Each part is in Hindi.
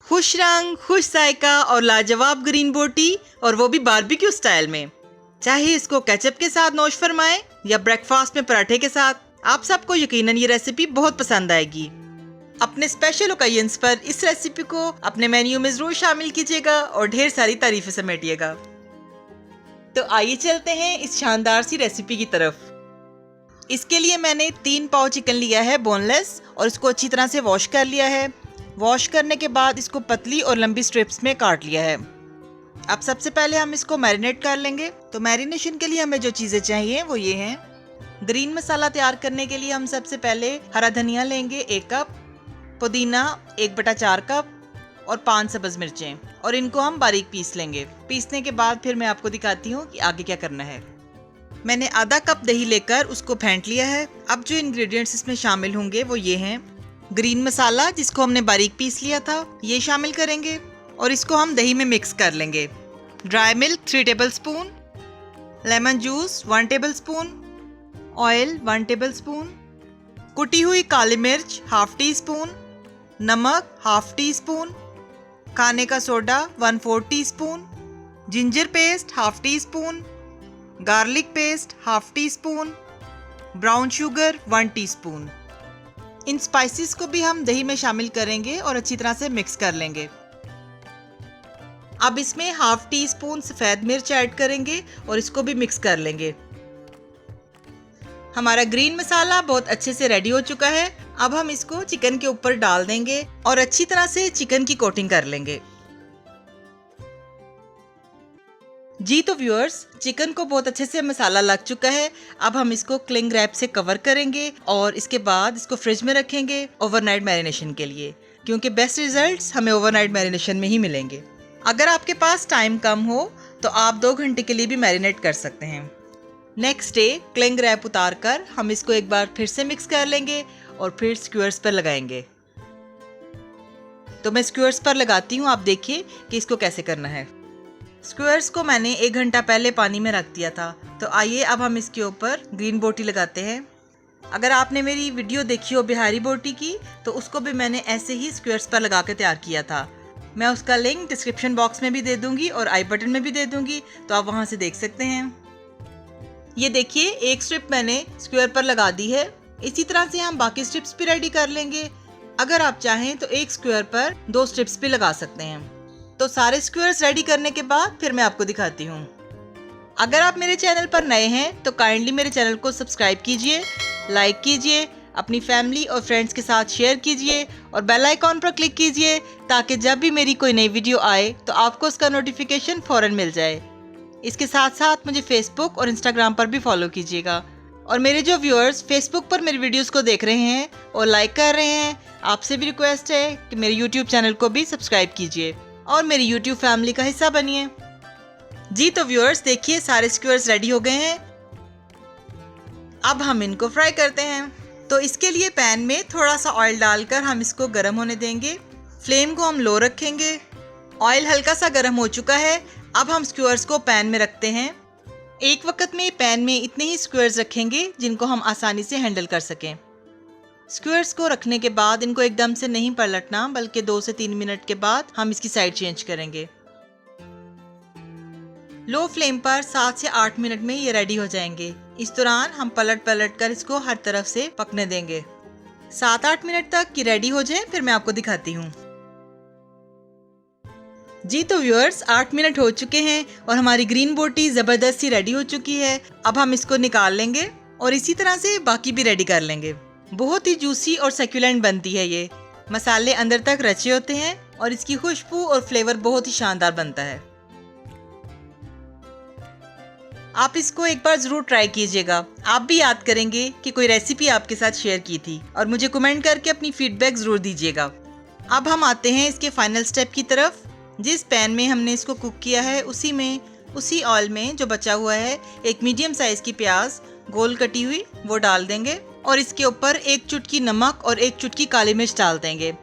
खुश रंग, खुश जायका और लाजवाब ग्रीन बोटी, और वो भी बारबेक्यू स्टाइल में। चाहे इसको केचप के साथ नोश फरमाएं या ब्रेकफास्ट में पराठे के साथ, आप सबको यकीनन ये रेसिपी बहुत पसंद आएगी। अपने स्पेशल ओकेजन्स पर इस रेसिपी को अपने मेन्यू में जरूर शामिल कीजिएगा और ढेर सारी तारीफें समेटिएगा। तो आइए चलते हैं इस शानदार सी रेसिपी की तरफ। इसके लिए मैंने 3 पाव चिकन लिया है बोनलेस, और इसको अच्छी तरह से वॉश कर लिया है। वॉश करने के बाद इसको पतली और लंबी स्ट्रिप्स में काट लिया है। अब सबसे पहले हम इसको मैरिनेट कर लेंगे। तो मैरिनेशन के लिए हमें जो चीज़ें चाहिए वो ये हैं। ग्रीन मसाला तैयार करने के लिए हम सबसे पहले हरा धनिया लेंगे 1 कप, पुदीना 1/4 कप और 5 सब्ज़ मिर्चें, और इनको हम बारीक पीस लेंगे। पीसने के बाद फिर मैं आपको दिखाती हूँ कि आगे क्या करना है। मैंने आधा कप दही लेकर उसको फेंट लिया है। अब जो इंग्रेडिएंट्स इसमें शामिल होंगे वो ये हैं। ग्रीन मसाला जिसको हमने बारीक पीस लिया था, ये शामिल करेंगे और इसको हम दही में मिक्स कर लेंगे। Dry milk 3 tablespoon, lemon juice 1 tablespoon, oil 1 tablespoon, कुटी हुई काली मिर्च 1/2 टीस्पून, नमक 1/2 टीस्पून, खाने का soda 1/4 teaspoon, ginger paste 1/2 teaspoon, garlic paste 1/2 teaspoon, brown sugar 1 teaspoon. इन स्पाइसेस को भी हम दही में शामिल करेंगे और अच्छी तरह से मिक्स कर लेंगे। अब इसमें 1/2 टीस्पून सफ़ेद मिर्च ऐड करेंगे और इसको भी मिक्स कर लेंगे। हमारा ग्रीन मसाला बहुत अच्छे से रेडी हो चुका है। अब हम इसको चिकन के ऊपर डाल देंगे और अच्छी तरह से चिकन की कोटिंग कर लेंगे। जी तो व्यूअर्स, चिकन को बहुत अच्छे से मसाला लग चुका है। अब हम इसको क्लिंग रैप से कवर करेंगे और इसके बाद इसको फ्रिज में रखेंगे ओवरनाइट मैरिनेशन के लिए, क्योंकि बेस्ट रिजल्ट्स हमें ओवरनाइट मैरिनेशन में ही मिलेंगे। अगर आपके पास टाइम कम हो तो आप 2 घंटे के लिए भी मैरिनेट कर सकते हैं। नेक्स्ट डे क्लिंग रैप उतार कर हम इसको एक बार फिर से मिक्स कर लेंगे और फिर स्क्यूअर्स पर लगाएंगे। तो मैं स्क्यूअर्स पर लगाती हूँ, आप देखिए कि इसको कैसे करना है। स्क्यूअर्स को मैंने 1 घंटा पहले पानी में रख दिया था। तो आइए अब हम इसके ऊपर ग्रीन बोटी लगाते हैं। अगर आपने मेरी वीडियो देखी हो बिहारी बोटी की, तो उसको भी मैंने ऐसे ही स्क्यूअर्स पर लगा के तैयार किया था। मैं उसका लिंक डिस्क्रिप्शन बॉक्स में भी दे दूंगी और आई बटन में भी दे दूंगी, तो आप वहां से देख सकते हैं। ये देखिए, एक स्ट्रिप मैंने स्क्वायर पर लगा दी है। इसी तरह से हम बाकी स्ट्रिप्स भी रेडी कर लेंगे। अगर आप चाहें तो एक स्क्वायर पर 2 स्ट्रिप्स भी लगा सकते हैं। तो सारे स्क्वायर्स रेडी करने के बाद फिर मैं आपको दिखाती हूँ। अगर आप मेरे चैनल पर नए हैं तो काइंडली मेरे चैनल को सब्सक्राइब कीजिए, लाइक कीजिए, अपनी फैमिली और फ्रेंड्स के साथ शेयर कीजिए और बेल आइकॉन पर क्लिक कीजिए, ताकि जब भी मेरी कोई नई वीडियो आए तो आपको उसका नोटिफिकेशन फ़ौरन मिल जाए। इसके साथ साथ मुझे फेसबुक और इंस्टाग्राम पर भी फॉलो कीजिएगा। और मेरे जो व्यूअर्स फेसबुक पर मेरी वीडियोस को देख रहे हैं और लाइक कर रहे हैं, आपसे भी रिक्वेस्ट है कि मेरे यूट्यूब चैनल को भी सब्सक्राइब कीजिए और मेरी यूट्यूब फैमिली का हिस्सा बनिए। जी तो व्यूअर्स, देखिए सारे स्क्यूअर्स रेडी हो गए हैं। अब हम इनको फ्राई करते हैं। तो इसके लिए पैन में थोड़ा सा ऑयल डालकर हम इसको गर्म होने देंगे। फ्लेम को हम लो रखेंगे। ऑयल हल्का सा गर्म हो चुका है। अब हम स्क्यूअर्स को पैन में रखते हैं। एक वक्त में पैन में इतने ही स्क्यूअर्स रखेंगे जिनको हम आसानी से हैंडल कर सकें। स्क्यूअर्स को रखने के बाद इनको एकदम से नहीं पलटना, बल्कि 2 से 3 मिनट के बाद हम इसकी साइड चेंज करेंगे। लो फ्लेम पर 7 से 8 मिनट में ये रेडी हो जाएंगे। इस दौरान हम पलट कर इसको हर तरफ से पकने देंगे। 7-8 मिनट तक ये रेडी हो जाए फिर मैं आपको दिखाती हूँ। जी तो व्यूअर्स, 8 मिनट हो चुके हैं और हमारी ग्रीन बोटी ज़बरदस्त सी रेडी हो चुकी है। अब हम इसको निकाल लेंगे और इसी तरह से बाकी भी रेडी कर लेंगे। बहुत ही जूसी और सक्यूलेंट बनती है ये। मसाले अंदर तक रचे होते हैं और इसकी खुशबू और फ्लेवर बहुत ही शानदार बनता है। आप इसको एक बार जरूर ट्राई कीजिएगा। आप भी याद करेंगे कि कोई रेसिपी आपके साथ शेयर की थी, और मुझे कमेंट करके अपनी फीडबैक जरूर दीजिएगा। अब हम आते हैं इसके फाइनल स्टेप की तरफ। जिस पैन में हमने इसको कुक किया है उसी ऑयल में जो बचा हुआ है, एक मीडियम साइज की प्याज गोल कटी हुई वो डाल देंगे और इसके ऊपर 1 चुटकी नमक और 1 चुटकी काली मिर्च डाल देंगे।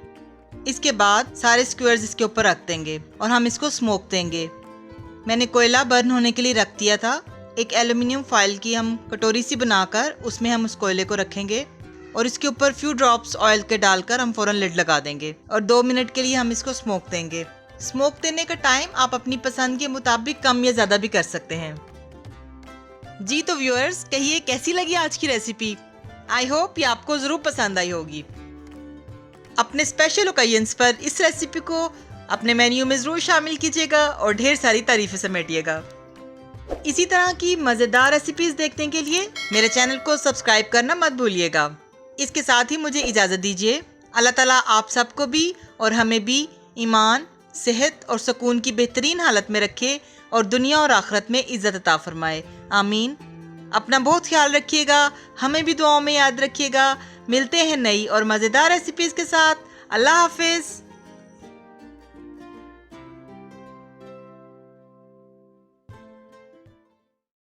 इसके बाद सारे स्क्वायर्स इसके ऊपर रख देंगे और हम इसको स्मोक देंगे। मैंने कोयला बर्न होने के लिए रख दिया था। एक एल्युमिनियम फॉइल की हम कटोरी सी बनाकर उसमें हम उस कोयले को रखेंगे। और इसके ऊपर फ्यू ड्रॉप्स ऑयल के डालकर हम फौरन लिड लगा देंगे और 2 मिनट के लिए हम इसको स्मोक देंगे। स्मोक देने का टाइम आप अपनी पसंद के मुताबिक कम या ज़्यादा भी कर सकते हैं। जी तो व्यूअर्स, कहिए कैसी लगी आज की रेसिपी। आई होप ये आपको ज़रूर पसंद आई होगी। अपने स्पेशल ओकेजन्स पर इस रेसिपी को अपने मेन्यू में ज़रूर शामिल कीजिएगा और ढेर सारी तारीफ़ें समेटिएगा। इसी तरह की मज़ेदार रेसिपीज़ देखने के लिए मेरे चैनल को सब्सक्राइब करना मत भूलिएगा। इसके साथ ही मुझे इजाज़त दीजिए। अल्लाह ताला आप सबको भी और हमें भी ईमान, सेहत और सुकून की बेहतरीन हालत में रखे और दुनिया और आखिरत में इज़्ज़त अता फरमाए। आमीन। अपना बहुत ख्याल रखिएगा, हमें भी दुआओं में याद रखिएगा। मिलते हैं नई और मज़ेदार रेसिपीज़ के साथ। अल्लाह हाफिज़।